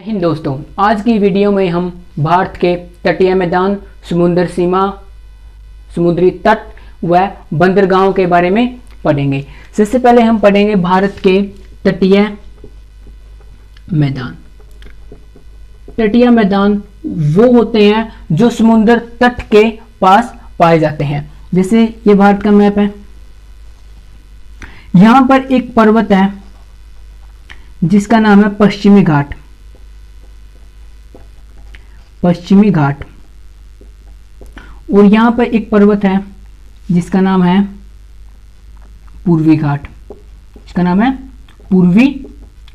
हिंद दोस्तों, आज की वीडियो में हम भारत के तटीय मैदान, समुद्र सीमा, समुद्री तट व बंदरगाहों के बारे में पढ़ेंगे। सबसे पहले हम पढ़ेंगे भारत के तटीय मैदान। तटीय मैदान वो होते हैं जो समुद्र तट के पास पाए जाते हैं। जैसे ये भारत का मैप है, यहां पर एक पर्वत है जिसका नाम है पश्चिमी घाट। पश्चिमी घाट। और यहां पर एक पर्वत है जिसका नाम है पूर्वी घाट। इसका नाम है पूर्वी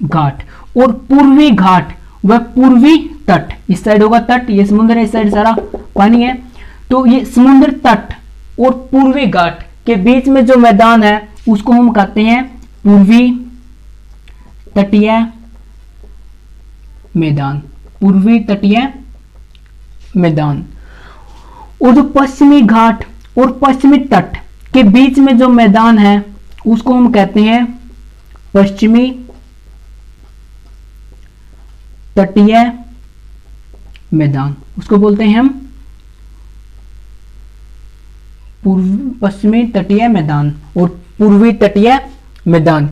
घाट। और पूर्वी घाट व पूर्वी तट, इस साइड होगा तट, ये समुद्र है, इस साइड सारा पानी है। तो ये समुद्र तट और पूर्वी घाट के बीच में जो मैदान है उसको हम कहते हैं पूर्वी तटीय मैदान। पूर्वी तटीय मैदान। और जो पश्चिमी घाट और पश्चिमी तट के बीच में जो मैदान है उसको हम कहते हैं पश्चिमी तटीय मैदान। उसको बोलते हैं हम पश्चिमी तटीय मैदान और पूर्वी तटीय मैदान।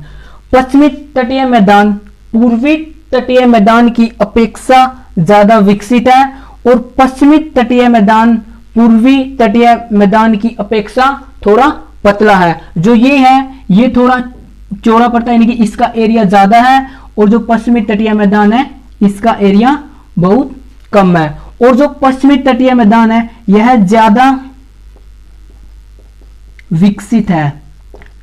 पश्चिमी तटीय मैदान पूर्वी तटीय मैदान की अपेक्षा ज्यादा विकसित है और पश्चिमी तटीय मैदान पूर्वी तटीय मैदान की अपेक्षा थोड़ा पतला है। जो ये है ये थोड़ा चौड़ा पड़ता है, यानी कि इसका एरिया ज्यादा है, और जो पश्चिमी तटीय मैदान है इसका एरिया बहुत कम है। और जो पश्चिमी तटीय मैदान है यह ज्यादा विकसित है।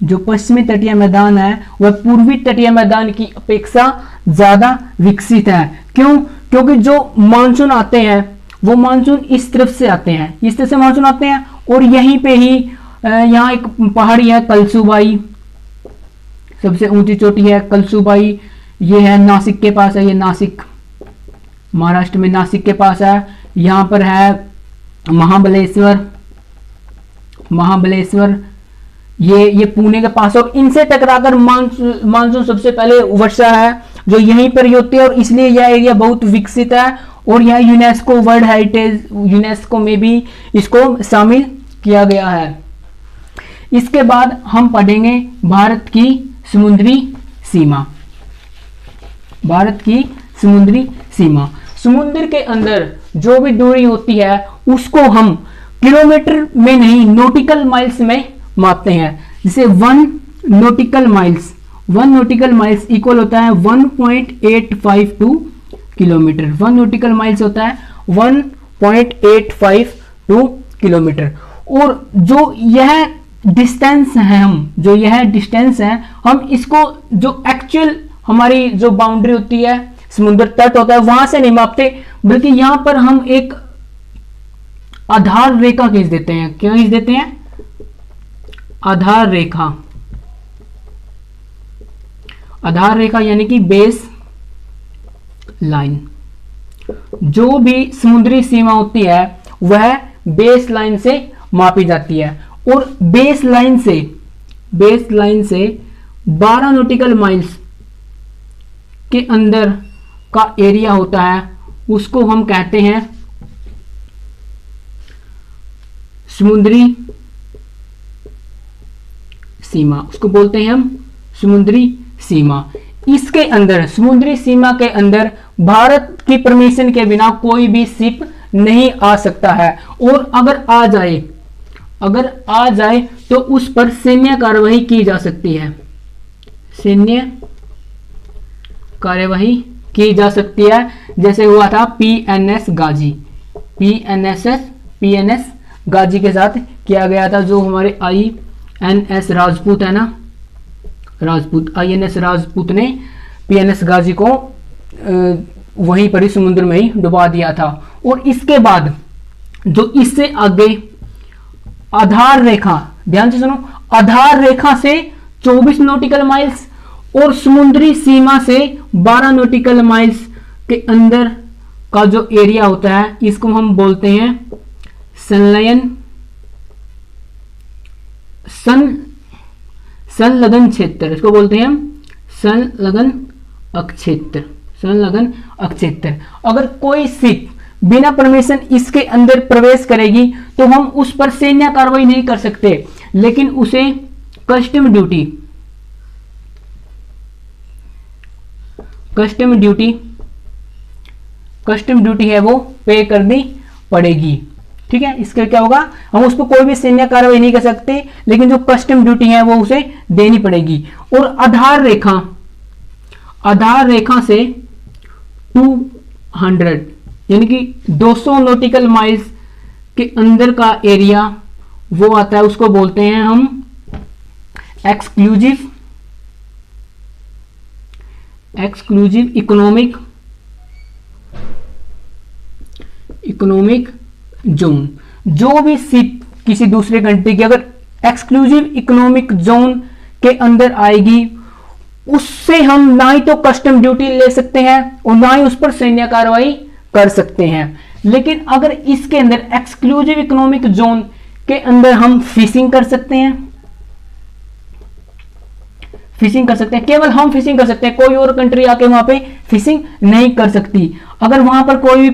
जो पश्चिमी तटीय मैदान है वह पूर्वी तटीय मैदान की अपेक्षा ज्यादा विकसित है। क्यों? क्योंकि जो मानसून आते हैं वो मानसून इस तरफ से आते हैं, इस तरफ से मानसून आते हैं। और यहीं पे ही यहाँ एक पहाड़ी है कलसुबाई, सबसे ऊंची चोटी है कलसुबाई। ये है नासिक के पास है, ये नासिक महाराष्ट्र में नासिक के पास है। यहाँ पर है महाबलेश्वर, महाबलेश्वर ये पुणे के पास है। और इनसे टकराकर मानसून सबसे पहले वर्षा है जो यहीं पर होती है, और इसलिए यह एरिया बहुत विकसित है। और यह यूनेस्को वर्ल्ड हेरिटेज, यूनेस्को में भी इसको शामिल किया गया है। इसके बाद हम पढ़ेंगे भारत की समुद्री सीमा। भारत की समुद्री सीमा। समुद्र के अंदर जो भी दूरी होती है उसको हम किलोमीटर में नहीं नॉटिकल माइल्स में मापते हैं। जैसे 1 नॉटिकल माइल्स इक्वल होता है 1.852 किलोमीटर। 1 नॉटिकल माइल्स होता है 1.852 किलोमीटर। और जो यह डिस्टेंस है हम इसको जो एक्चुअल हमारी जो बाउंड्री होती है, समुद्र तट होता है, वहां से नहीं मापते, बल्कि यहां पर हम एक आधार रेखा खींच देते हैं। क्या खींच देते हैं? आधार रेखा। आधार रेखा यानी कि बेस लाइन। जो भी समुद्री सीमा होती है वह बेस लाइन से मापी जाती है। और बेस लाइन से 12 नॉटिकल माइल्स के अंदर का एरिया होता है उसको हम कहते हैं समुद्री सीमा। उसको बोलते हैं हम समुद्री सीमा। इसके अंदर, समुद्री सीमा के अंदर भारत की परमिशन के बिना कोई भी शिप नहीं आ सकता है। और अगर आ जाए तो उस पर सैन्य कार्यवाही की जा सकती है। सैन्य कार्यवाही की जा सकती है। जैसे हुआ था PNS गाजी, PNS गाजी के साथ किया गया था। जो हमारे INS राजपूत है ना, राजपूत, INS राजपूत ने PNS गाजी को वहीं पर ही समुद्र में ही डुबा दिया था। और इसके बाद जो इससे आगे आधार रेखा, ध्यान से सुनो, आधार रेखा से 24 नॉटिकल माइल्स और समुद्री सीमा से 12 नॉटिकल माइल्स के अंदर का जो एरिया होता है इसको हम बोलते हैं संलग्न क्षेत्र। इसको बोलते हैं हम संलग्न संलग्न अक्षेत्र। अगर कोई शिप बिना परमिशन इसके अंदर प्रवेश करेगी तो हम उस पर सैन्य कार्रवाई नहीं कर सकते, लेकिन उसे कस्टम ड्यूटी है वो पे करनी पड़ेगी। ठीक है, इसके क्या होगा, हम उस पर कोई भी सैन्य कार्रवाई नहीं कर सकते, लेकिन जो कस्टम ड्यूटी है वो उसे देनी पड़ेगी। और आधार रेखा से 200 यानी कि 200 नॉटिकल माइल्स के अंदर का एरिया वो आता है, उसको बोलते हैं हम एक्सक्लूसिव इकोनॉमिक जोन। जो भी शिप किसी दूसरे कंट्री की अगर एक्सक्लूसिव इकोनॉमिक जोन के अंदर आएगी, उससे हम ना ही तो कस्टम ड्यूटी ले सकते हैं और ना ही उस पर सैन्य कार्रवाई कर सकते हैं। लेकिन अगर इसके अंदर एक्सक्लूसिव इकोनॉमिक जोन के अंदर हम फिशिंग कर सकते हैं, केवल हम फिशिंग कर सकते हैं, कोई और कंट्री आके वहां पे फिशिंग नहीं कर सकती। अगर वहां पर कोई भी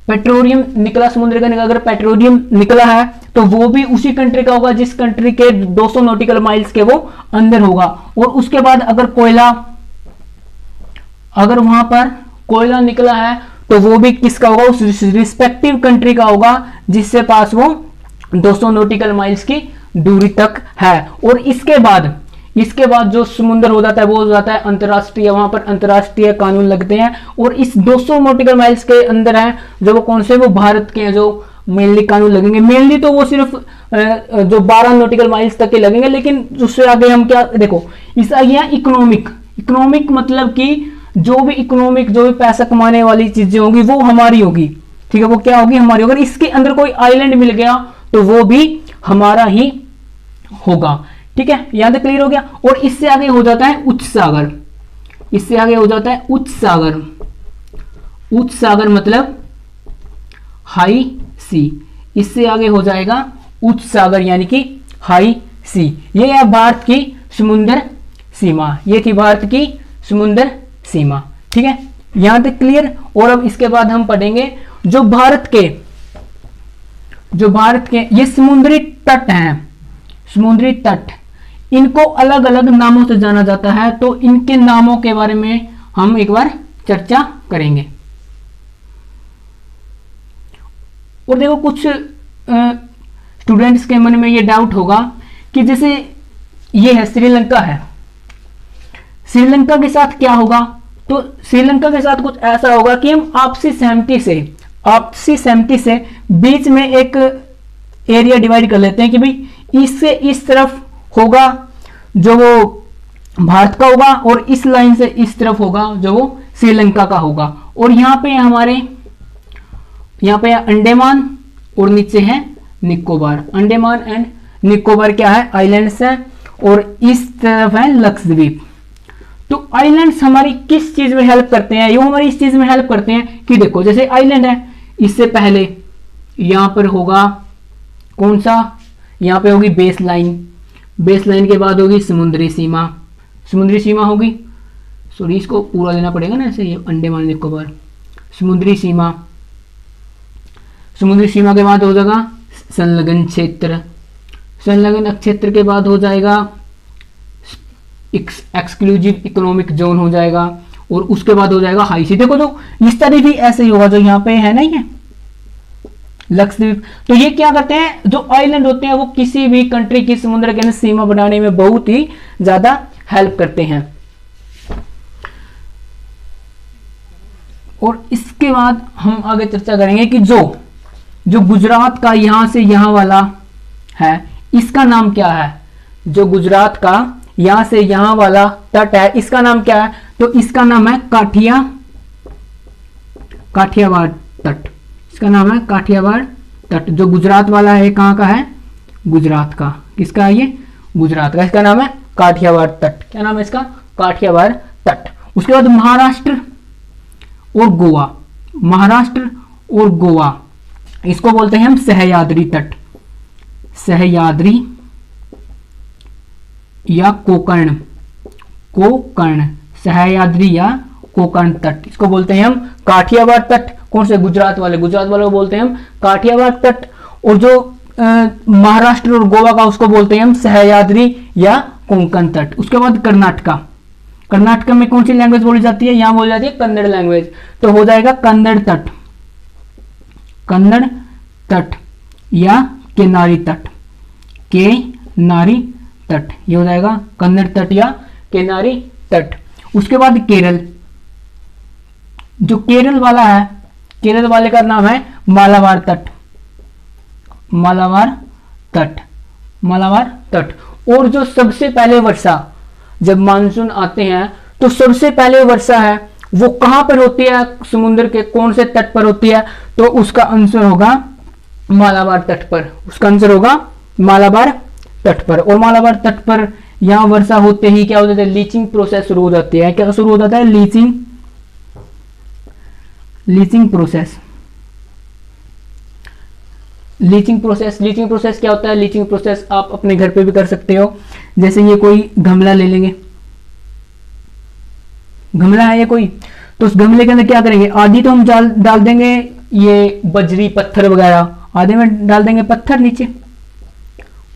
पेट्रोलियम निकला, समुद्र का निकला, अगर पेट्रोलियम निकला है तो वो भी उसी कंट्री का होगा जिस कंट्री के 200 नॉटिकल माइल्स के वो अंदर होगा। और उसके बाद अगर वहां पर कोयला निकला है तो वो भी किसका होगा, उस रिस्पेक्टिव कंट्री का होगा जिससे पास वो 200 नॉटिकल माइल्स की दूरी तक है। और इसके बाद जो समुद्र हो जाता है वो हो जाता है अंतरराष्ट्रीय, वहां पर अंतरराष्ट्रीय कानून लगते हैं। और इस 200 नॉटिकल माइल्स के अंदर है जो वो कौन से, वो भारत के हैं जो मेनली कानून लगेंगे। मेनली तो वो सिर्फ जो 12 नॉटिकल माइल्स तक के लगेंगे, लेकिन उससे आगे हम क्या देखो, इस आ गया इकोनॉमिक मतलब कि जो भी पैसा कमाने वाली चीजें होंगी वो हमारी होगी। ठीक है, वो क्या होगी, हमारी। अगर इसके अंदर कोई आइलैंड मिल गया तो वो भी हमारा ही होगा। ठीक है, यहां तक क्लियर हो गया। और इससे आगे हो जाता है उच्च सागर मतलब हाई सी। इससे आगे हो जाएगा उच्च सागर यानी कि हाई सी। ये है भारत की समुद्र सीमा, ये थी भारत की समुद्र सीमा। ठीक है, यहां तक क्लियर। और अब इसके बाद हम पढ़ेंगे जो भारत के ये समुद्री तट, इनको अलग अलग नामों से जाना जाता है, तो इनके नामों के बारे में हम एक बार चर्चा करेंगे। और देखो, कुछ स्टूडेंट्स के मन में ये डाउट होगा कि जैसे ये है श्रीलंका के साथ क्या होगा, तो श्रीलंका के साथ कुछ ऐसा होगा कि हम आपसी सहमति से बीच में एक एरिया डिवाइड कर लेते हैं कि भाई इससे इस तरफ होगा जो वो भारत का होगा, और इस लाइन से इस तरफ होगा जो वो श्रीलंका का होगा। और यहाँ पे अंडमान और नीचे है निकोबार। अंडमान एंड निकोबार क्या है, आइलैंड्स है, और इस तरफ है लक्षद्वीप। तो आइलैंड्स हमारी किस चीज में हेल्प करते हैं, ये हमारी इस चीज में हेल्प करते हैं कि देखो, जैसे आइलैंड है, इससे पहले यहां पर होगा कौन सा, यहां पे होगी बेस लाइन के बाद होगी समुद्री सीमा होगी, सॉरी इसको पूरा लेना पड़ेगा ना, ऐसे ये अंडमान निकोबार समुद्री सीमा के बाद हो जाएगा संलग्न क्षेत्र के बाद हो जाएगा एक्सक्लूसिव इकोनॉमिक जोन हो जाएगा, और उसके बाद हो जाएगा हाई सी। देखो, जो इस तरह भी ऐसे ही होगा जो यहाँ पे है ना, ये लक्षद्वीप। तो ये क्या करते हैं, जो आइलैंड होते हैं वो किसी भी कंट्री की समुद्र के अंदर सीमा बनाने में बहुत ही ज्यादा हेल्प करते हैं। और इसके बाद हम आगे चर्चा करेंगे कि जो गुजरात का यहां से यहां वाला है, इसका नाम क्या है। जो गुजरात का यहां से यहां वाला तट है, इसका नाम क्या है, तो इसका नाम है काठियावाड़ तट। इसका नाम है काठियावाड़ तट। जो गुजरात वाला है, कहां का है, गुजरात का। किसका है ये, गुजरात का। इसका नाम है काठियावाड़ तट। क्या नाम है इसका, काठियावाड़ तट। उसके बाद महाराष्ट्र और गोवा, इसको बोलते हैं हम सह्याद्री तट, सह्याद्री या कोकर्ण, सह्याद्री या कोकर्ण तट, इसको बोलते हैं हम काठियावाड़ तट। कौन से? गुजरात वाले को बोलते हैं हम काठियावाड़ तट। और जो महाराष्ट्र और गोवा का, उसको बोलते हैं हम सह्याद्री या कोंकण तट। उसके बाद कर्नाटका में कौन सी लैंग्वेज बोली जाती है? यहां बोली जाती है कन्नड़ लैंग्वेज, तो हो जाएगा कन्नड़ तट या केनारी तट, ये हो जाएगा कन्नड़ तट या केनारी तट। उसके बाद केरल, जो केरल वाला है, केरल वाले का नाम है मालाबार तट। और जो सबसे पहले वर्षा, जब मानसून आते हैं तो सबसे पहले वर्षा है वो कहां पर होती है? समुद्र के कौन से तट पर होती है? तो उसका आंसर होगा मालाबार तट पर, उसका आंसर होगा मालाबार तट पर। और मालाबार तट पर यहां वर्षा होते ही क्या हो जाता है? लीचिंग प्रोसेस शुरू हो जाती है। क्या शुरू हो जाता है? लीचिंग प्रोसेस क्या होता है? लीचिंग प्रोसेस आप अपने घर पे भी कर सकते हो। जैसे ये कोई गमला ले लेंगे, गमला है ये कोई, तो उस गमले के अंदर क्या करेंगे? आधी तो हम डाल देंगे ये बजरी पत्थर वगैरह, आधे में डाल देंगे पत्थर नीचे,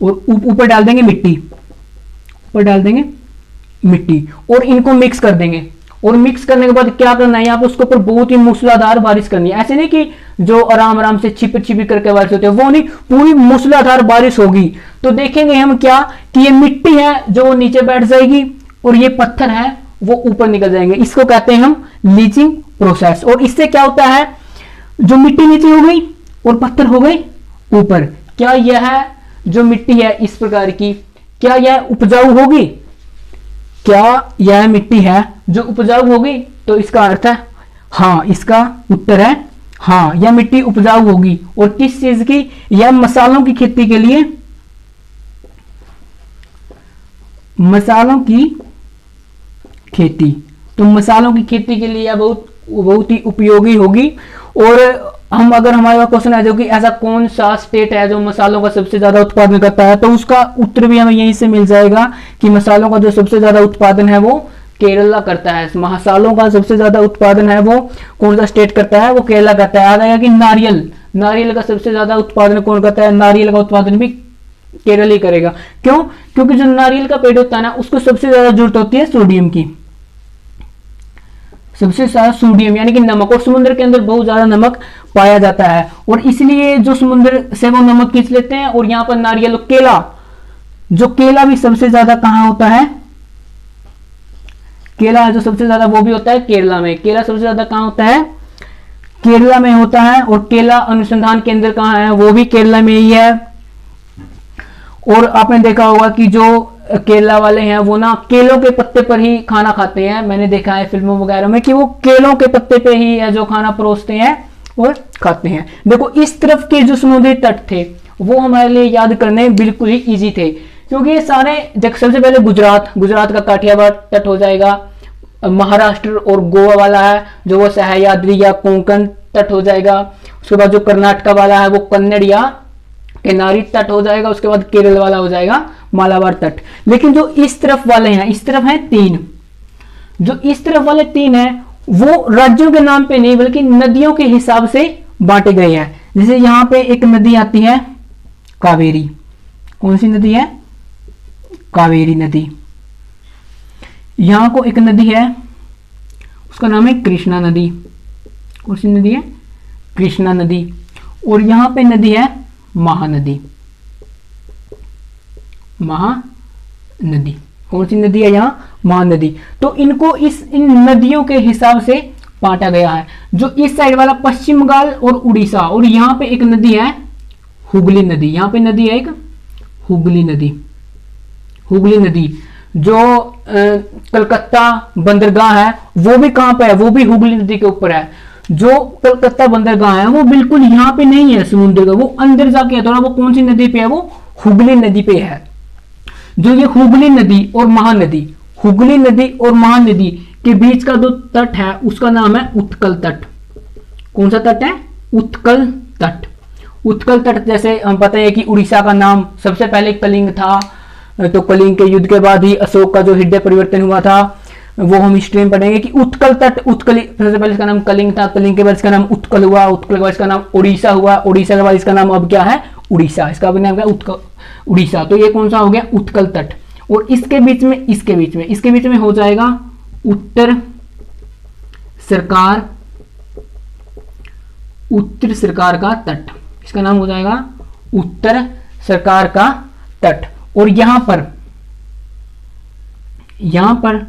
और ऊपर डाल देंगे मिट्टी, और इनको मिक्स कर देंगे। और मिक्स करने के बाद क्या करना है? यहाँ पे उसके ऊपर बहुत ही मूसलाधार बारिश करनी है। ऐसे नहीं कि जो आराम आराम से छिपी करके बारिश होती है, वो नहीं, पूरी मूसलाधार बारिश होगी। तो देखेंगे हम क्या कि ये मिट्टी है जो नीचे बैठ जाएगी और ये पत्थर है वो ऊपर निकल जाएंगे। इसको कहते हैं हम लीचिंग प्रोसेस। और इससे क्या होता है? जो मिट्टी नीचे हो गई और पत्थर हो गए ऊपर, क्या यह जो मिट्टी है इस प्रकार की, क्या यह उपजाऊ होगी? क्या यह मिट्टी है जो उपजाऊ होगी? तो इसका अर्थ है हाँ, इसका उत्तर है हाँ, यह मिट्टी उपजाऊ होगी। और किस चीज की? यह मसालों की खेती के लिए, मसालों की खेती, तो मसालों की खेती के लिए यह बहुत ही उपयोगी होगी। और हम अगर हमारे पास क्वेश्चन आ जाए कि ऐसा कौन सा स्टेट है जो मसालों का सबसे ज्यादा उत्पादन करता है, तो उसका उत्तर भी हमें यहीं से मिल जाएगा कि मसालों का जो सबसे ज्यादा उत्पादन है वो केरला करता है। मसालों का सबसे ज्यादा उत्पादन है वो कौन सा स्टेट करता है? वो केरला करता है। आ जाएगा कि नारियल का सबसे ज्यादा उत्पादन कौन करता है? नारियल का उत्पादन भी केरल ही करेगा। क्यों? क्योंकि जो नारियल का पेड़ होता है ना, उसको सबसे ज्यादा जरूरत होती है सोडियम की, सबसे ज्यादा सोडियम यानी कि नमक, और समुद्र के अंदर बहुत ज्यादा नमक पाया जाता है, और इसलिए जो समुद्र से वो नमक खींच लेते हैं। और यहां पर नारियल, केला भी सबसे ज्यादा कहां होता है? केला जो सबसे ज्यादा वो भी होता है केरला में। केला सबसे ज्यादा कहां होता है? केरला में होता है। और केला अनुसंधान केंद्र कहां है? वो भी केरला में ही है। और आपने देखा होगा कि जो केरला वाले हैं वो ना केलों के पत्ते पर ही खाना खाते हैं। मैंने देखा है फिल्मों वगैरह में कि वो केलों के पत्ते पे ही है जो खाना परोसते हैं और खाते हैं। देखो इस तरफ के जो समुद्री तट थे वो हमारे लिए याद करने बिल्कुल ही इजी थे, क्योंकि ये सारे सबसे पहले गुजरात का काठियावाड़ तट हो जाएगा। महाराष्ट्र और गोवा वाला है जो वो सह्याद्री या कोंकण तट हो जाएगा। उसके बाद जो कर्नाटका वाला है वो कन्नड़ या केनारी तट हो जाएगा। उसके बाद केरल वाला हो जाएगा मालाबार तट। लेकिन जो इस तरफ वाले हैं, इस तरफ हैं 3, जो इस तरफ वाले 3 हैं वो राज्यों के नाम पे नहीं बल्कि नदियों के हिसाब से बांटे गए हैं। जैसे यहां पे एक नदी आती है कावेरी। कौन सी नदी है? कावेरी नदी। यहां को एक नदी है उसका नाम है कृष्णा नदी। कौन सी नदी है? कृष्णा नदी। और यहां पे नदी है महानदी। कौन सी नदी है यहां? महानदी। तो इनको इन नदियों के हिसाब से बांटा गया है। जो इस साइड वाला पश्चिम बंगाल और उड़ीसा, और यहां पे एक नदी है हुगली नदी। यहां पे नदी है एक हुगली नदी। जो कलकत्ता बंदरगाह है वो भी कहां पे है? वो भी हुगली नदी के ऊपर है। जो कलकत्ता बंदरगाह है वो बिल्कुल यहां पे नहीं है समुद्र का, वो अंदर जाके है थोड़ा। वो कौन सी नदी पे है? वो हुगली नदी पे है। जो ये हुगली नदी और महानदी के बीच का जो तट है उसका नाम है उत्कल तट। कौन सा तट है? उत्कल तट। जैसे हम पता है कि उड़ीसा का नाम सबसे पहले कलिंग था, तो कलिंग के युद्ध के बाद ही अशोक का जो हृदय परिवर्तन हुआ था वो हम हिस्ट्री में पढ़ेंगे कि उत्कल तट, उत्कल सबसे पहले इसका नाम कलिंग था, कलिंग के बाद इसका नाम उत्कल हुआ, उत्कल के बाद इसका नाम उड़ीसा हुआ, उड़ीसा के बाद इसका नाम अब क्या है, उड़ीसा, इसका भी नाम क्या, उत्कल, उड़ीसा। तो ये कौन सा हो गया, उत्कल तट। और इसके बीच में हो जाएगा उत्तर सरकार का तट, इसका नाम हो जाएगा उत्तर सरकार का तट। और यहां पर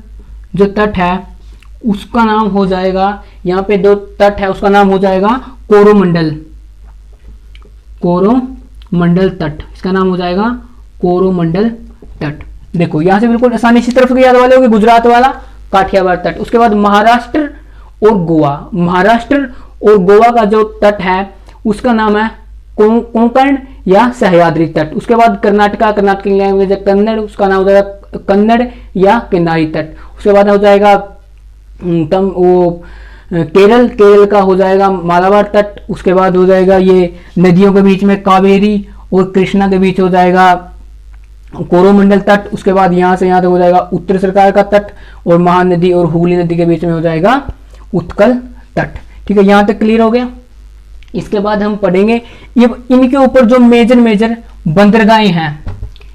जो तट है उसका नाम हो जाएगा, यहां पे दो तट है उसका नाम हो जाएगा कोरोमंडल तट, इसका नाम हो जाएगा कोरोमंडल तट। देखो यहां से बिल्कुल आसानी से तरफ याद वाले होंगे, गुजरात वाला काठियावाड़ तट। उसके बाद महाराष्ट्र और गोवा का जो तट है उसका नाम है कोंकण या सह्याद्री तट। उसके बाद कर्नाटक की लैंग्वेज है कन्नड़, उसका नाम हो जाएगा कन्नड़ या किन्नारी तट। उसके बाद हो जाएगा केरल का हो जाएगा मालाबार तट। उसके बाद हो जाएगा ये नदियों के बीच में कावेरी और कृष्णा के बीच हो जाएगा कोरोमंडल तट। उसके बाद यहां से यहां तक हो जाएगा उत्तर सरकार का तट, और महानदी और हुगली नदी के बीच में हो जाएगा उत्कल तट। ठीक है, यहां तक क्लियर हो गया। इसके बाद हम पढ़ेंगे ये इनके ऊपर जो मेजर बंदरगाहें हैं,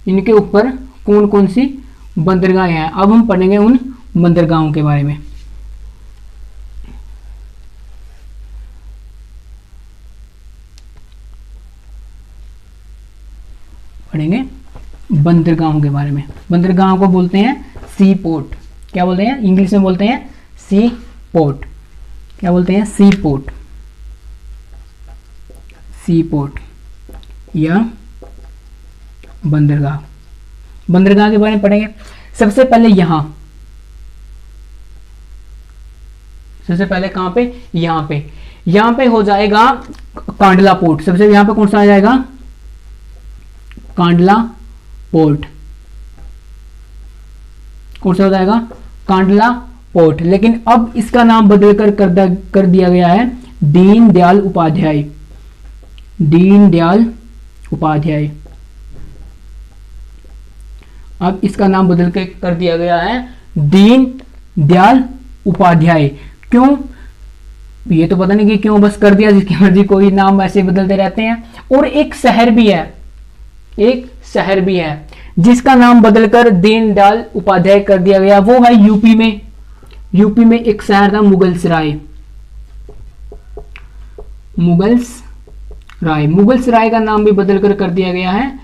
इनके ऊपर कौन कौन सी बंदरगाहें हैं। अब हम पढ़ेंगे उन बंदरगाहों के बारे में। पढ़ेंगे बंदरगाहों के बारे में। बंदरगाहों को बोलते हैं सी पोर्ट। क्या बोलते हैं, इंग्लिश में बोलते हैं सी पोर्ट। क्या बोलते हैं, सी पोर्ट या बंदरगाह। बंदरगाह के बारे में पढ़ेंगे। सबसे पहले कहां पे, यहां पे हो जाएगा कांडला पोर्ट। सबसे यहां पे कौन सा आ जाएगा, कांडला पोर्ट। कौन सा हो जाएगा, कांडला पोर्ट। लेकिन अब इसका नाम बदलकर कर दिया गया है दीनदयाल उपाध्याय। अब इसका नाम बदल के कर दिया गया है दीनदयाल उपाध्याय। क्यों, ये तो पता नहीं कि क्यों, बस कर दिया, जिसकी मर्जी, कोई नाम ऐसे बदलते रहते हैं। और एक शहर भी है जिसका नाम बदलकर दीनदयाल उपाध्याय कर दिया गया, वो है यूपी में एक शहर था मुगलसराय का नाम भी बदलकर कर दिया गया है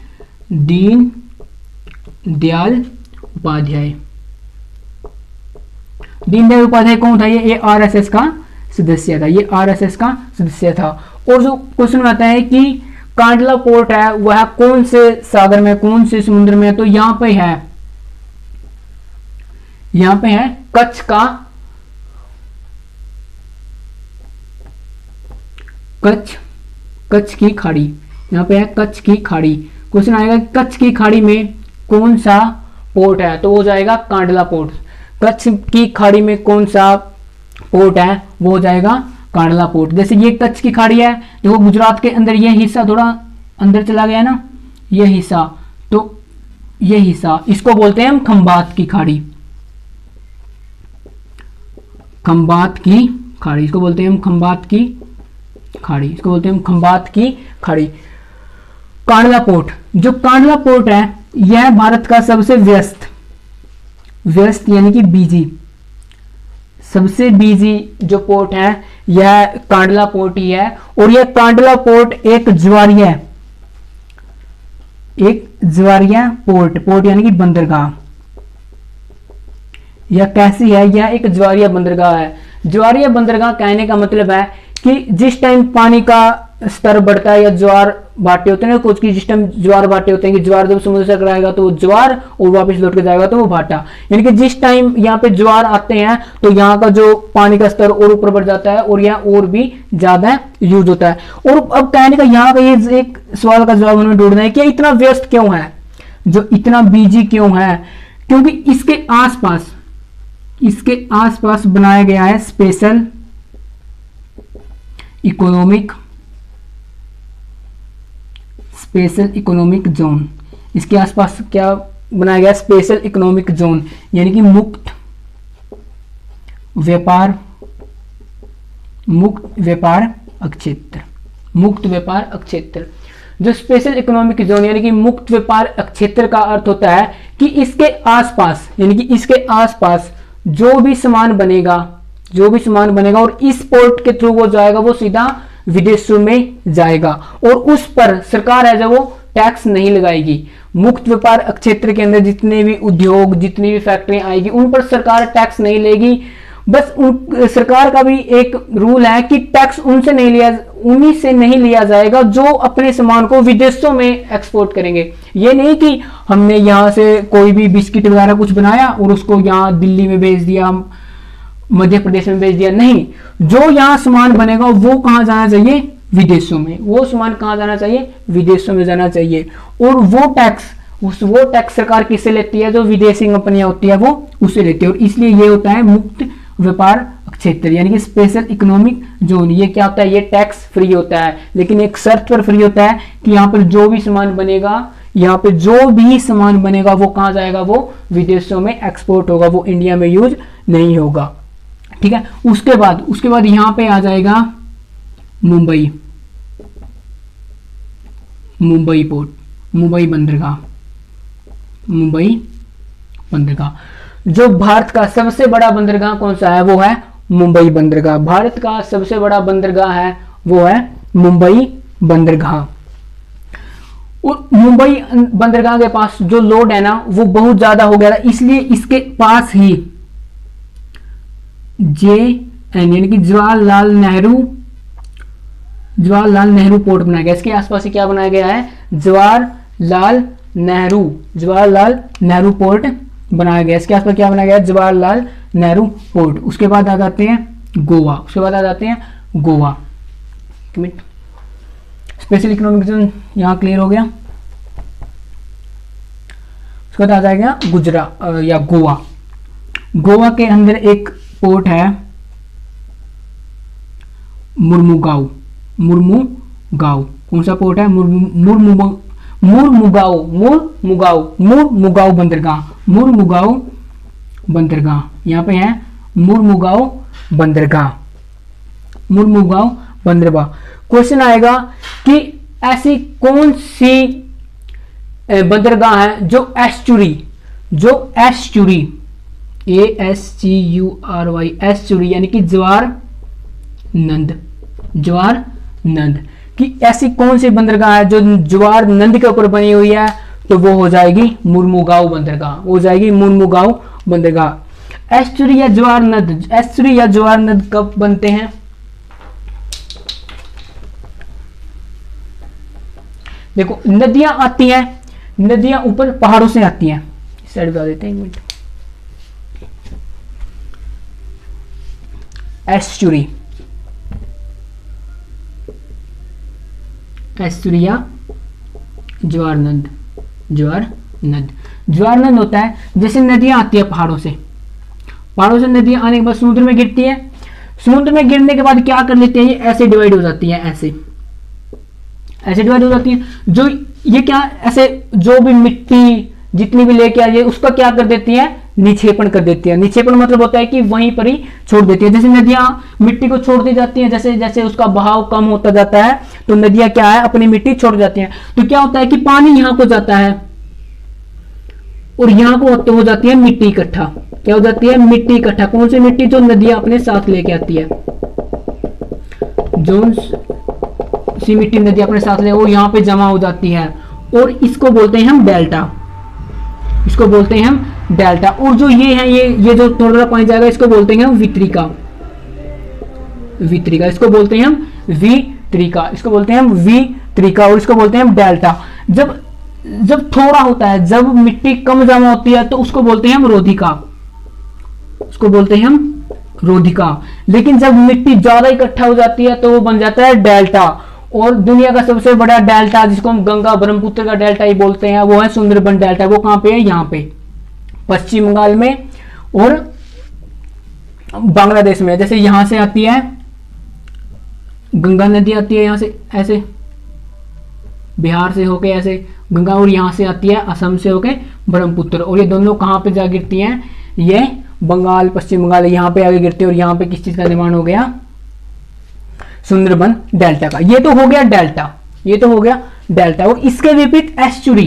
दीनदयाल उपाध्याय। दीनदयाल उपाध्याय कौन था, ये आरएसएस का सदस्य था। और जो क्वेश्चन आता है कि कांडला पोर्ट है वह कौन से सागर में, कौन से समुद्र में, तो यहां पे है कच्छ की खाड़ी। यहां पे है कच्छ की खाड़ी। क्वेश्चन आएगा कच्छ की खाड़ी में कौन सा पोर्ट है, तो हो जाएगा कांडला पोर्ट। कच्छ की खाड़ी में कौन सा पोर्ट है, वो हो जाएगा कांडला पोर्ट। जैसे ये कच्छ की खाड़ी है, देखो गुजरात के अंदर ये हिस्सा थोड़ा अंदर चला गया ना, ये हिस्सा, तो ये हिस्सा, इसको बोलते हैं हम खंबात की खाड़ी। इसको बोलते हैं हम खंबात की खाड़ी। कांडला पोर्ट, जो कांडला पोर्ट है यह भारत का सबसे व्यस्त यानी कि सबसे बिजी जो पोर्ट है यह कांडला पोर्ट ही है। और यह कांडला पोर्ट एक ज्वारिया पोर्ट यानी कि बंदरगाह। यह कैसी है, यह एक ज्वारिया बंदरगाह है। ज्वारिया बंदरगाह कहने का मतलब है कि जिस टाइम पानी का स्तर बढ़ता है या ज्वार भाटे होते हैं ना, कुछ की जिस टाइम ज्वार भाटे होते हैं कि ज्वार जब समुद्र से टकराएगा तो वो ज्वार और वापस लौट के जाएगा तो वो भाटा, यानी कि जिस टाइम यहाँ पे ज्वार आते हैं तो यहाँ का जो पानी का स्तर और ऊपर बढ़ जाता है और यहाँ और भी ज्यादा यूज होता है। और अब कहने का यहाँ का ये एक सवाल का जवाब हमें ढूंढना है कि इतना व्यस्त क्यों है, जो इतना बिजी क्यों है, क्योंकि इसके आसपास बनाया गया है स्पेशल इकोनॉमिक जोन। इसके आसपास क्या बनाया गया स्पेशल इकोनॉमिक जोन, यानी कि मुक्त व्यापार क्षेत्र, मुक्त व्यापार क्षेत्र। जो स्पेशल इकोनॉमिक जोन यानी कि मुक्त व्यापार क्षेत्र का अर्थ होता है कि इसके आसपास, यानी कि इसके आसपास जो भी सामान बनेगा और इस पोर्ट के थ्रू वो जाएगा, वो सीधा विदेशों में जाएगा और उस पर सरकार है जो वो टैक्स नहीं लगाएगी। मुक्त व्यापार क्षेत्र के अंदर जितने भी उद्योग, जितनी भी फैक्ट्रियां आएगी, उन पर सरकार टैक्स नहीं लेगी। बस सरकार का भी एक रूल है कि टैक्स उन्हीं से नहीं लिया जाएगा जो अपने सामान को विदेशों में एक्सपोर्ट करेंगे। ये नहीं कि हमने यहां से कोई भी बिस्किट वगैरह कुछ बनाया और उसको यहाँ दिल्ली में भेज दिया, मध्य प्रदेश में भेज दिया, नहीं। जो यहाँ सामान बनेगा वो कहाँ जाना चाहिए, विदेशों में। वो सामान कहाँ जाना चाहिए, विदेशों में जाना चाहिए। और वो टैक्स सरकार किससे लेती है, जो विदेशी कंपनियां होती है वो उससे लेती है। और इसलिए ये होता है मुक्त व्यापार क्षेत्र, यानी कि स्पेशल इकोनॉमिक जोन। ये क्या होता है, ये टैक्स फ्री होता है, लेकिन एक शर्त पर फ्री होता है कि यहाँ पर जो भी सामान बनेगा वो कहाँ जाएगा, वो विदेशों में एक्सपोर्ट होगा, वो इंडिया में यूज नहीं होगा। ठीक है। उसके बाद यहां पे आ जाएगा मुंबई पोर्ट, मुंबई बंदरगाह। जो भारत का सबसे बड़ा बंदरगाह कौन सा है, वो है मुंबई बंदरगाह। भारत का सबसे बड़ा बंदरगाह है वो है मुंबई बंदरगाह। और मुंबई बंदरगाह के पास जो लोड है ना वो बहुत ज्यादा हो गया था, इसलिए इसके पास ही JN यानी कि जवाहरलाल नेहरू पोर्ट बनाया गया। इसके आसपास ही क्या बनाया गया है, जवाहरलाल नेहरू पोर्ट बनाया गया। इसके आसपास क्या बनाया गया, जवाहरलाल नेहरू पोर्ट। उसके बाद आ जाते हैं गोवा। स्पेशल इकोनॉमिक जोन यहां क्लियर हो गया। उसके बाद आ जाएगा गुजरात या गोवा। गोवा के अंदर एक पोर्ट है मुर्मुगांव। कौन सा पोर्ट है, मुर्मुगांव बंदरगाह। यहां पे है मुर्मुगांव बंदरगाह। क्वेश्चन आएगा कि ऐसी कौन सी बंदरगाह है जो एस्चुरी ASCURY एस्चुरी यानी कि ज्वार नंद कि ऐसी कौन सी बंदरगाह है जो ज्वार नंद के ऊपर बनी हुई है, तो वो हो जाएगी मुर्मुगांव बंदरगाह। एस्चुरी या ज्वार नद कब बनते हैं, देखो नदियां आती हैं, नदियां ऊपर पहाड़ों से आती हैं। इस साइड बता देते हैं, एक मिनट। एस्चुरी या ज्वार नद होता है जैसे नदियां आती है पहाड़ों से नदियां आने के बाद समुद्र में गिरती है। समुद्र में गिरने के बाद क्या कर लेती है, ये ऐसे डिवाइड हो जाती है, ऐसे डिवाइड हो जाती है। जो ये क्या ऐसे जो भी मिट्टी जितनी भी लेके आए उसका क्या कर देती है, निक्षेपण कर देती है। निक्षेपण मतलब होता है कि वहीं पर ही छोड़ देती है। जैसे नदियां मिट्टी को छोड़ती जाती हैं, जैसे जैसे उसका बहाव कम होता जाता है तो नदियां क्या है, अपनी मिट्टी छोड़ जाती हैं। तो क्या होता है कि पानी यहां को जाता है और यहां को हो जाती है मिट्टी इकट्ठा। क्या हो जाती है, मिट्टी इकट्ठा। कौन सी मिट्टी, जो नदियां अपने साथ लेके आती है, जो सी मिट्टी नदी अपने साथ ले, वो यहाँ पे जमा हो जाती है और इसको बोलते हैं हम डेल्टा। और जो ये है, ये जो थोड़ा थोड़ा पानी जाएगा, इसको बोलते हैं हम वितरिका। इसको बोलते हैं हम वितरिका और इसको बोलते हैं हम डेल्टा। जब थोड़ा होता है, जब मिट्टी कम जमा होती है तो उसको बोलते हैं हम रोधिका। लेकिन जब मिट्टी ज्यादा इकट्ठा हो जाती है तो वो बन जाता है डेल्टा। और दुनिया का सबसे बड़ा डेल्टा, जिसको हम गंगा ब्रह्मपुत्र का डेल्टा ही बोलते हैं, वो है सुंदरबन डेल्टा। वो कहां पे है, यहाँ पे पश्चिम बंगाल में और बांग्लादेश में। जैसे यहां से आती है गंगा नदी, आती है यहां से ऐसे बिहार से होके ऐसे गंगा, और यहां से आती है असम से होके ब्रह्मपुत्र। और ये दोनों कहाँ पे जा गिरती हैं, ये बंगाल, पश्चिम बंगाल यहाँ पे आगे गिरते हैं। और यहाँ पे किस चीज का निर्माण हो गया, सुंदरबन डेल्टा का। ये तो हो गया डेल्टा, ये तो हो गया डेल्टा। और इसके विपरीत एस्चुरी,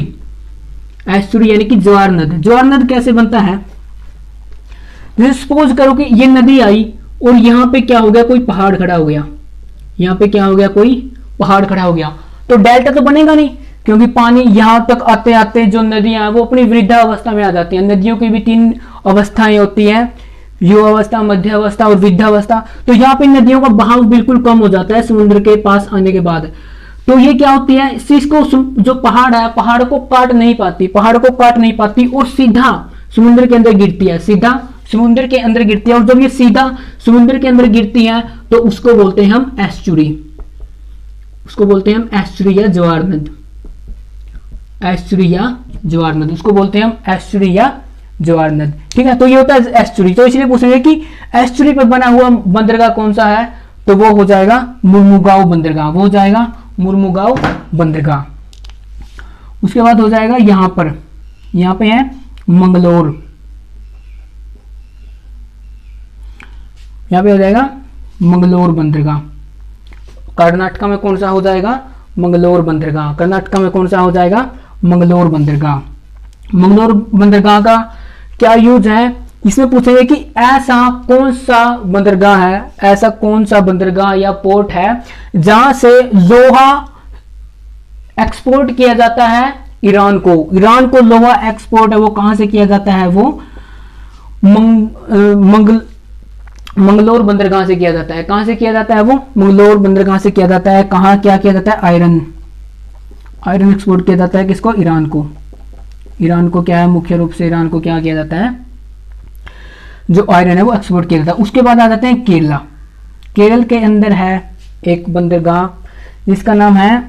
एस्चुरी यानी कि ज्वार नद। ज्वार नद कैसे बनता है, जैसे सपोज करो कि ये नदी आई और यहाँ पे क्या हो गया, कोई पहाड़ खड़ा हो गया, यहाँ पे क्या हो गया, कोई पहाड़ खड़ा हो गया, तो डेल्टा तो बनेगा नहीं, क्योंकि पानी यहां तक आते आते जो नदियां हैं वो अपनी वृद्धावस्था में आ जाती हैं। नदियों की भी 3 अवस्थाएं होती हैं, युवावस्था, मध्यावस्था और वृद्धावस्था। तो यहाँ पे नदियों का बहाव बिल्कुल कम हो जाता है समुद्र के पास आने के बाद। तो ये क्या होती है, इसको जो पहाड़ है, पहाड़ को काट नहीं पाती, पहाड़ को काट नहीं पाती और सीधा समुद्र के अंदर गिरती है, सीधा समुद्र के अंदर गिरती है। और जब ये सीधा समुद्र के अंदर गिरती है तो उसको बोलते हैं हम एस्चुरी, उसको बोलते हैं हम एस्चुरी या ज्वार नद, एस्चुरी या ज्वार नद, उसको बोलते हैं हम एस्चुरी या ज्वार नद। ठीक है, तो ये होता है एस्चुरी। तो इसलिए पूछ रहे हैं कि एस्चुरी पर बना हुआ बंदरगाह कौन सा है, तो वो हो जाएगा मुर्मुगांव बंदरगाह, वो हो जाएगा मुर्मुगांव बंदरगाह। उसके बाद हो जाएगा यहां पर, यहां पे है मंगलोर, यहां पे हो जाएगा मंगलोर बंदरगाह। कर्नाटका में कौन सा हो जाएगा, मंगलोर बंदरगाह। कर्नाटका में कौन सा हो जाएगा, मंगलोर बंदरगाह। मंगलोर बंदरगाह का क्या यूज है, इसमें पूछेंगे कि ऐसा कौन सा बंदरगाह है, ऐसा कौन सा बंदरगाह या पोर्ट है जहां से लोहा एक्सपोर्ट किया जाता है ईरान को। ईरान को लोहा एक्सपोर्ट है वो कहां से किया जाता है, वो मंगलोर बंदरगाह से किया जाता है। कहां से किया जाता है, वो मंगलोर बंदरगाह से किया जाता है। कहां क्या किया जाता है, आयरन, आयरन एक्सपोर्ट किया जाता है किसको, ईरान को। ईरान को क्या है, मुख्य रूप से ईरान को क्या किया जाता है, जो आयरन है वो एक्सपोर्ट किया जाता है। उसके बाद आ जाते हैं केरला। केरल के अंदर है एक बंदरगाह जिसका नाम है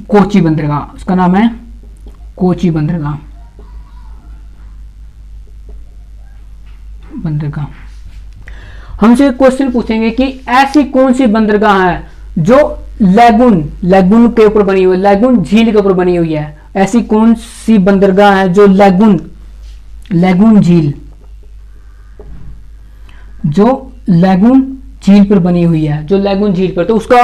कोची बंदरगाह, उसका नाम है कोची बंदरगाह, बंदरगाह। हमसे क्वेश्चन पूछेंगे कि ऐसी कौन सी बंदरगाह है जो लैगून, लैगून के ऊपर बनी हुई, लैगून झील के ऊपर बनी हुई है। ऐसी कौन सी बंदरगाह है जो लैगून, लैगून झील, जो लैगून झील पर बनी हुई है, जो लैगून झील पर। तो उसका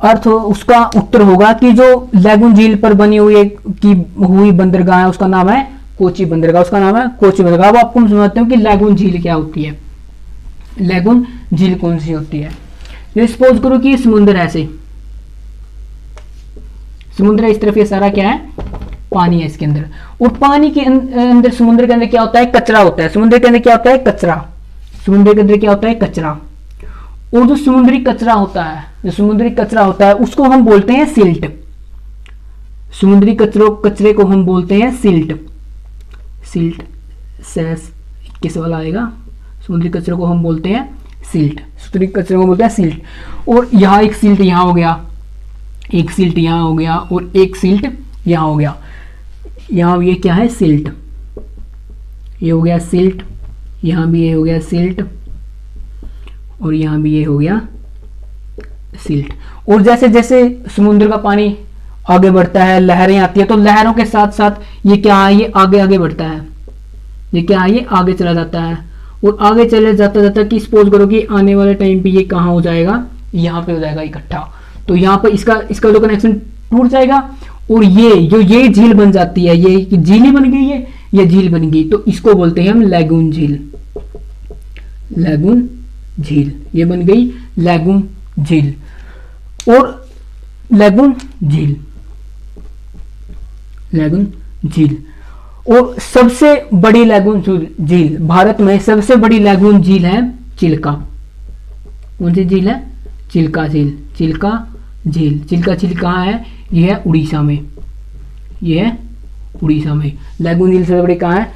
अर्थ, उसका उत्तर होगा कि जो लैगून झील पर बनी हुई बंदरगाह है उसका नाम है कोची बंदरगाह, उसका नाम है कोची बंदरगाह। अब आपको समझते हो कि लैगून झील क्या होती है, लैगून झील कौन सी होती है। ये सपोज करो कि समुद्र ऐसे, समुद्र है इस तरफ, ये सारा क्या है, पानी है इसके अंदर। और पानी के अंदर, समुद्र के अंदर क्या होता है, कचरा होता है। समुद्र के अंदर क्या होता है, कचरा, समुद्र के अंदर क्या होता है, कचरा। और जो समुद्री कचरा होता है, जो समुद्री कचरा होता है उसको हम बोलते हैं सिल्ट। समुद्री कचरे को हम बोलते हैं सिल्ट, सिल्ट सेस 21 वाला आएगा। समुद्री कचरे को हम बोलते हैं सिल्ट, समुद्री कचरे को बोलते हैं सिल्ट। और यहाँ एक सिल्ट यहाँ हो गया, एक सिल्ट यहाँ हो गया और एक सिल्ट यहाँ हो गया। यहाँ ये क्या है, सिल्ट, ये हो गया सिल्ट, यहाँ भी ये हो गया सिल्ट और यहाँ भी ये हो गया सिल्ट। और जैसे जैसे समुद्र का पानी आगे बढ़ता है, लहरें आती है, तो लहरों के साथ साथ ये क्या है, ये आगे आगे बढ़ता है, ये क्या है, ये आगे चला जाता है। और आगे चले जाता जाता कि सपोज करो कि आने वाले टाइम पे ये कहाँ हो जाएगा, यहाँ पे हो जाएगा इकट्ठा। तो यहाँ पर इसका जो कनेक्शन टूट जाएगा और ये झील बन जाती है, ये झील ही बन गई है, ये झील बन गई। तो इसको बोलते हैं हम लैगून झील, लैगून झील, ये बन गई लैगून झील। और लैगून झील, लैगून झील। और सबसे बड़ी लैगून झील, भारत में सबसे बड़ी लैगून झील है चिल्का। कौन सी झील है, चिल्का झील, चिल्का झील। चिल्का झील कहाँ है, यह है उड़ीसा में, यह है उड़ीसा में। लैगून झील सबसे बड़ी कहाँ है,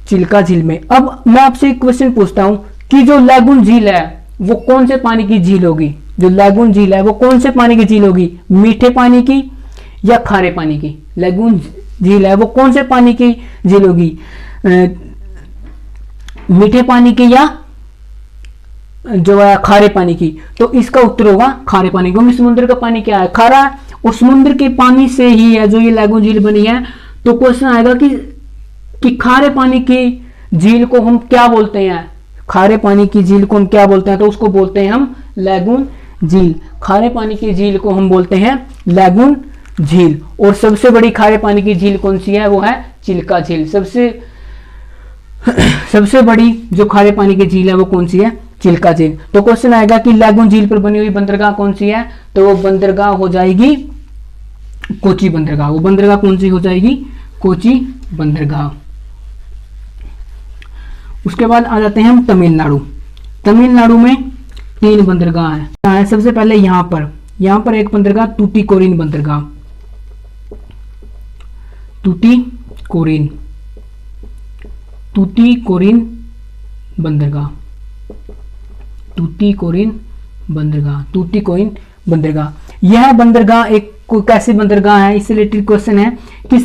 चिल्का झील में। अब मैं आपसे एक क्वेश्चन पूछता हूं कि जो लैगून झील है वो कौन से पानी की झील होगी, जो लैगून झील है वो कौन से पानी की झील होगी, मीठे पानी की या खारे पानी की। लैगून झील है वो कौन से पानी की झील होगी, मीठे पानी की या जो है खारे पानी की। तो इसका उत्तर होगा खारे पानी, क्योंकि समुद्र का पानी क्या है, खारा है और समुद्र के पानी से ही है जो ये लैगून झील बनी है। तो क्वेश्चन आएगा कि खारे पानी की झील को हम क्या बोलते हैं, खारे पानी की झील को हम क्या बोलते हैं, तो उसको बोलते हैं हम लैगून झील। खारे पानी की झील को हम बोलते हैं लैगून झील। और सबसे बड़ी खारे पानी की झील कौन सी है, वो है चिल्का झील। सबसे बड़ी जो खारे पानी की झील है वो कौन सी है, चिल्का झील। तो क्वेश्चन आएगा कि लैगून झील पर बनी हुई बंदरगाह कौन सी है, तो वो बंदरगाह हो जाएगी कोची बंदरगाह। वो बंदरगाह कौन सी हो जाएगी, कोची बंदरगाह। उसके बाद आ जाते हैं हम तमिलनाडु। तमिलनाडु में 3 बंदरगाह हैं। सबसे पहले यहां पर एक बंदरगाह टूटीकोरिन बंदरगाह, टूटीकोरिन बंदरगाह, टूटीकोरिन बंदरगाह। यह बंदरगाह एक कैसी बंदरगाह है, इससे रिलेटेड क्वेश्चन है कि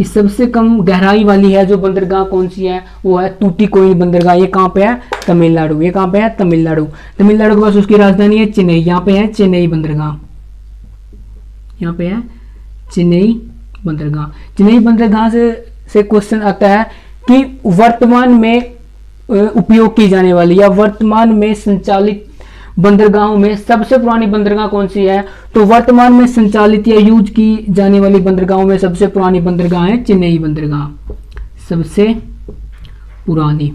सबसे कम गहराई वाली है जो बंदरगाह कौन सी है, वो है टूटीकोरिन बंदरगाह। ये कहां पे है, तमिलनाडु। ये कहां पे है, तमिलनाडु। तमिलनाडु के पास उसकी राजधानी है चेन्नई। यहाँ पे है चेन्नई बंदरगाह, यहाँ पे है चेन्नई बंदरगाह। चेन्नई बंदरगाह से क्वेश्चन आता है कि वर्तमान में उपयोग की जाने वाली या वर्तमान में संचालित बंदरगाहों में सबसे पुरानी बंदरगाह कौन सी है, तो वर्तमान में संचालित या यूज की जाने वाली बंदरगाहों में सबसे पुरानी बंदरगाह है चेन्नई बंदरगाह। सबसे पुरानी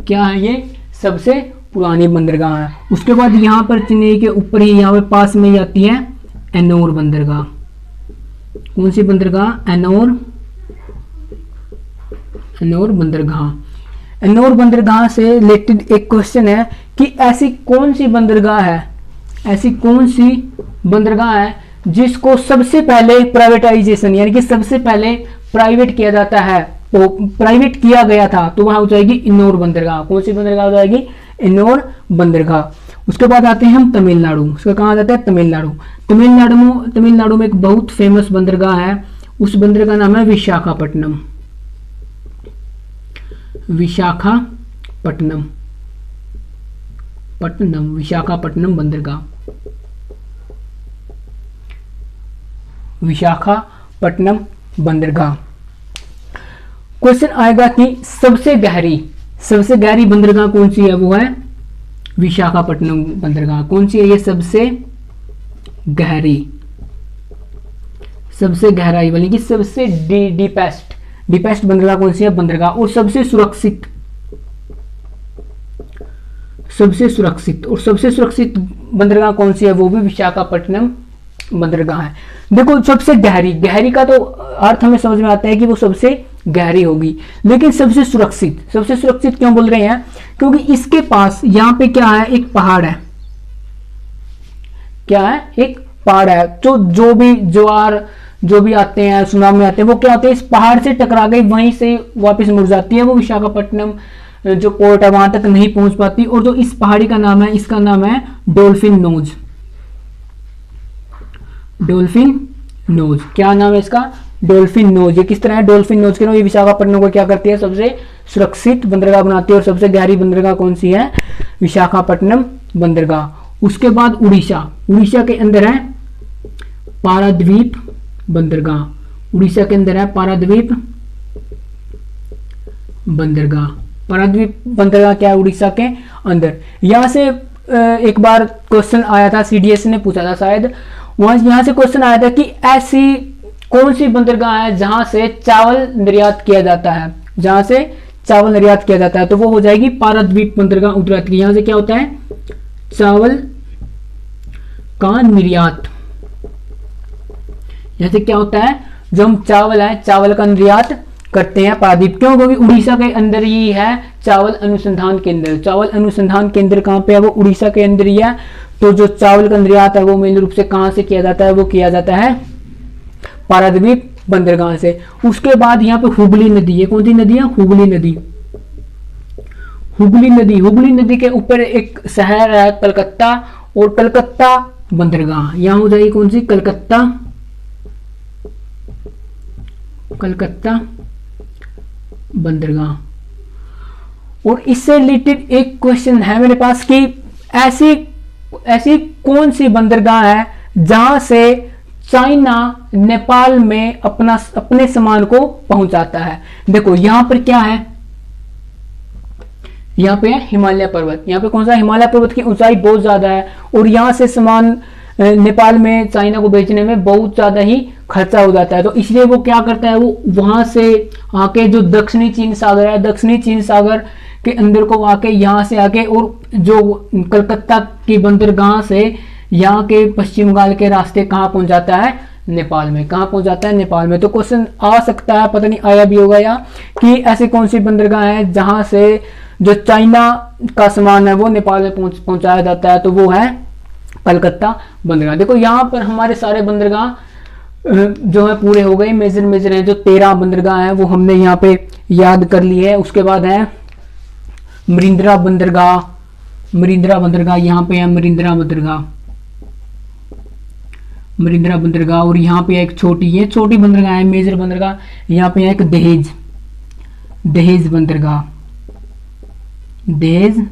क्या है, ये सबसे पुरानी बंदरगाह है। उसके बाद यहाँ पर चेन्नई के ऊपर ही यहाँ पे पास में ही आती है एन्नोर बंदरगाह। कौन सी बंदरगाह, एन्नोर बंदरगाह। एन्नोर बंदरगाह से रिलेटेड एक क्वेश्चन है कि ऐसी कौन सी बंदरगाह है जिसको सबसे पहले प्राइवेटाइजेशन यानी कि सबसे पहले प्राइवेट किया जाता है, तो प्राइवेट किया गया था, तो वहां हो जाएगी एन्नोर बंदरगाह। कौन सी बंदरगाह हो जाएगी, एन्नोर बंदरगाह। उसके बाद आते हैं हम तमिलनाडु। उसका कहा जाता है तमिलनाडु। तमिलनाडु में एक बहुत फेमस बंदरगाह है, उस बंदरगाह का नाम है विशाखापट्टनम। विशाखापट्टनम बंदरगाह। विशाखापट्टनम बंदरगाह। क्वेश्चन आएगा कि सबसे गहरी बंदरगाह कौन सी है, वो है विशाखापट्टनम बंदरगाह। कौन सी है ये सबसे गहराई वाली की सबसे डीपेस्ट बंदरगाह कौन सी है, बंदरगाह। और सबसे सुरक्षित बंदरगाह कौन सी है, वो भी विशाखापट्टनम बंदरगाह है। देखो सबसे गहरी का तो अर्थ हमें समझ में आता है कि वो सबसे गहरी होगी, लेकिन सबसे सुरक्षित क्यों बोल रहे हैं, क्योंकि इसके पास यहाँ पे क्या है, एक पहाड़ है। क्या है, एक पहाड़ है। तो जो भी ज्वार जो भी आते हैं, सुनामी आते हैं, वो क्या होते हैं, इस पहाड़ से टकरा गई वहीं से वापस मुड़ जाती है, वो विशाखापट्टनम जो पोर्ट है वहां तक नहीं पहुंच पाती। और जो इस पहाड़ी का नाम है, इसका नाम है डॉल्फिन नोज। क्या नाम है इसका, डॉल्फिन नोज। ये किस तरह है, डॉल्फिन नोज के नाम। ये विशाखापट्टनम को क्या करती है, सबसे सुरक्षित बंदरगाह बनाती है। और सबसे गहरी बंदरगाह कौन सी है, विशाखापट्टनम बंदरगाह। उसके बाद उड़ीसा के अंदर है पारादीप बंदरगाह। उड़ीसा के अंदर है पारादीप बंदरगाह क्या है, उड़ीसा के अंदर। यहां से एक बार क्वेश्चन आया था, सीडीएस ने पूछा था शायद, यहां से क्वेश्चन आया था कि ऐसी कौन सी बंदरगाह है जहां से चावल निर्यात किया जाता है, तो वो हो जाएगी पारादीप बंदरगाह उत्तराखंड। यहां से क्या होता है, चावल का निर्यात। यहां से क्या होता है, जो हम चावल का निर्यात करते हैं पारादीप। क्यों, क्योंकि उड़ीसा के अंदर ही है चावल अनुसंधान केंद्र कहां पे है, वो उड़ीसा के अंदर ही है। तो जो चावल का निर्यात है वो मूल रूप से कहां से किया जाता है, वो किया जाता है पारादीप बंदरगाह से। उसके बाद यहाँ पे हुगली नदी, ये कौन सी नदी है, हुगली नदी के ऊपर एक शहर है कलकत्ता, और कलकत्ता बंदरगाह यहाँ हो जाएगी कौन सी, कलकत्ता बंदरगाह। और इससे रिलेटेड एक क्वेश्चन है मेरे पास कि ऐसी ऐसी कौन सी बंदरगाह है जहां से चाइना नेपाल में अपने सामान को पहुंचाता है। देखो यहां पर क्या है, यहाँ पे है हिमालय पर्वत। यहाँ पे कौन सा, हिमालय पर्वत की ऊंचाई बहुत ज्यादा है और यहाँ से सामान नेपाल में चाइना को बेचने में बहुत ज्यादा ही खर्चा हो जाता है। तो इसलिए वो क्या करता है, वो वहां से आके जो दक्षिणी चीन सागर है, दक्षिणी चीन सागर के अंदर को आके यहाँ से आके और जो कलकत्ता की बंदरगाह से यहाँ के पश्चिम बंगाल के रास्ते कहाँ पहुंच जाता है, नेपाल में। कहाँ पहुंच जाता है, नेपाल में। तो क्वेश्चन आ सकता है, पता नहीं आया भी होगा या, कि ऐसी कौन सी बंदरगाह है जहां से जो चाइना का सामान है वो नेपाल में पहुंचाया जाता है, तो वो है कलकत्ता बंदरगाह। देखो यहाँ पर हमारे सारे बंदरगाह जो है पूरे हो गए, मेजर मेजर हैं। जो 13 बंदरगाह हैं वो हमने यहाँ पे याद कर ली है। उसके बाद है मरिंद्रा बंदरगाह, मरिंद्रा बंदरगाह यहाँ पे है, मरिंद्रा बंदरगाह, मरिंद्रा बंदरगाह। और यहाँ पे एक छोटी बंदरगाह है, मेजर बंदरगाह यहाँ पे है एक दहेज, दहेज बंदरगाह, दहेज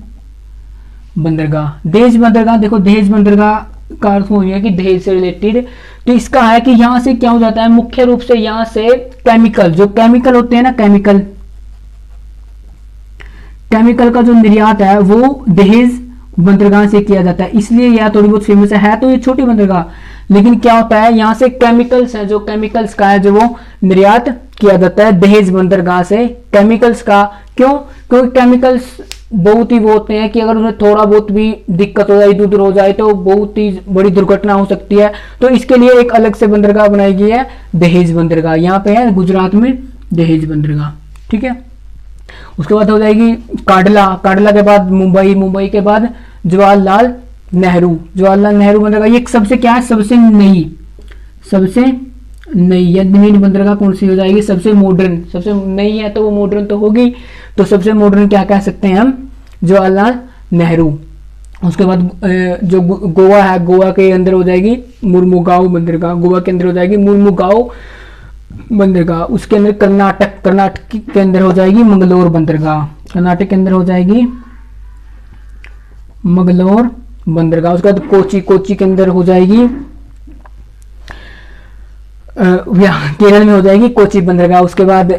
बंदरगाह, दहेज बंदरगाह। देखो दहेज बंदरगाह का अर्थ हो गया कि दहेज से रिलेटेड। तो इसका है कि यहाँ से क्या हो जाता है, मुख्य रूप से यहाँ से केमिकल, जो केमिकल होते हैं ना, केमिकल का जो निर्यात है वो दहेज बंदरगाह से किया जाता है। इसलिए यह थोड़ी बहुत फेमस है तो ये छोटी बंदरगाह, लेकिन क्या होता है यहाँ से केमिकल्स है, जो केमिकल्स का है जो वो निर्यात किया जाता है दहेज बंदरगाह से। केमिकल्स का क्यों, क्योंकि केमिकल्स बहुत ही वो होते हैं कि अगर उन्हें थोड़ा बहुत भी दिक्कत हो जाए, इधर उधर हो जाए तो बहुत ही बड़ी दुर्घटना हो सकती है। तो इसके लिए एक अलग से बंदरगाह बनाई गई है, दहेज बंदरगाह। यहाँ पे है गुजरात में दहेज बंदरगाह, ठीक है। उसके बाद हो जाएगी काडला, काडला के बाद मुंबई, मुंबई के बाद जवाहरलाल नेहरू, जवाहरलाल नेहरू बंदरगाह। ये सबसे क्या है, सबसे नई, सबसे नई या नई बंदरगाह कौन सी हो जाएगी, सबसे मॉडर्न। सबसे नई है तो वो मॉडर्न तो होगी, तो सबसे मॉडर्न क्या कह सकते हैं हम, जवाहरलाल नेहरू। उसके बाद जो गोवा है, गोवा के अंदर हो जाएगी मुर्मुगांव बंदरगाह, गोवा के अंदर हो जाएगी मुर्मुगांव बंदरगाह। उसके अंदर कर्नाटक, कर्नाटक के अंदर हो जाएगी मंगलोर बंदरगाह, कर्नाटक के अंदर हो जाएगी मंगलोर बंदरगाह। उसके बाद कोची, कोची के अंदर हो जाएगी केरल में हो जाएगी कोची बंदरगाह। उसके बाद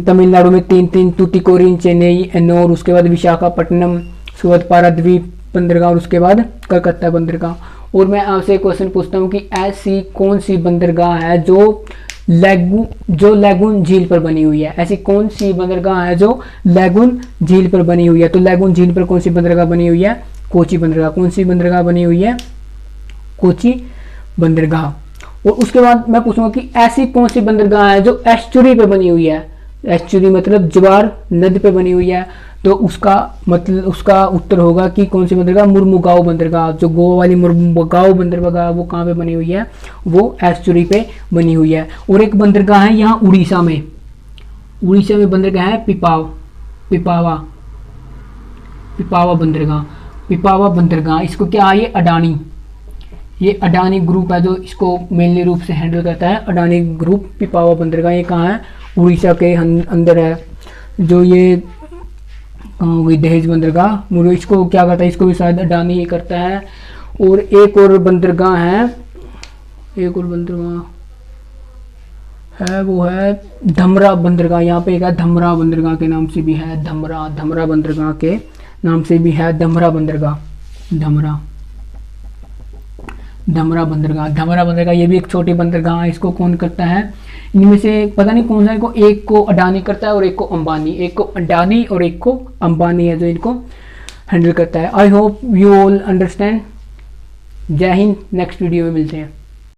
तमिलनाडु में तीन तूतीकोरिन, चेन्नई, एन्नोर। उसके बाद विशाखापट्टनम, उसके बाद पाराद्वीप बंदरगाह और उसके बाद कलकत्ता बंदरगाह। और मैं आपसे क्वेश्चन पूछता हूँ कि ऐसी कौन सी बंदरगाह है जो लैगून झील पर बनी हुई है, ऐसी कौन सी बंदरगाह है जो लैगून झील पर बनी हुई है। तो लैगून झील पर कौन सी बंदरगाह बनी हुई है, कोची बंदरगाह। कौन सी बंदरगाह बनी हुई है, कोची बंदरगाह। और उसके बाद मैं पूछूंगा कि ऐसी कौन सी बंदरगाह है जो एस्चुरी पे बनी हुई है, एस्चुरी मतलब ज्वार नदी पे बनी हुई है। तो उसका मतलब उसका उत्तर होगा कि कौन सी बंदरगाह, मुर्मुगांव बंदरगाह। जो गोवा वाली मुर्मुगांव बंदरगाह वो कहाँ पे बनी हुई है, वो एस्चुरी पे बनी हुई है। और एक बंदरगाह है यहाँ उड़ीसा में, उड़ीसा में बंदरगाह है पिपावा, पिपावा बंदरगाह, पिपावा बंदरगाह। इसको क्या है, ये अडानी, ये अडानी ग्रुप है जो इसको मेनली रूप से हैंडल करता है, अडानी ग्रुप। पिपावा बंदरगाह ये कहाँ है, उड़ीसा के अंदर है। जो ये कहाँ हो गई, दहेज बंदरगाह, इसको क्या करता है, इसको भी शायद अडानी ही करता है। और एक और बंदरगाह है, एक और बंदरगाह है, वो है धमरा बंदरगाह। यहाँ पे एक है धमरा बंदरगाह के नाम से भी है, धमरा बंदरगाह के नाम से भी है धमरा बंदरगाह, धमरा बंदरगाह। ये भी एक छोटी बंदरगाह है। इसको कौन करता है, इनमें से पता नहीं कौन सा, इनको एक को अडानी करता है और एक को अंबानी, एक को अडानी और एक को अंबानी है जो इनको हैंडल करता है। I hope you all understand. जय हिंद, नेक्स्ट वीडियो में मिलते हैं।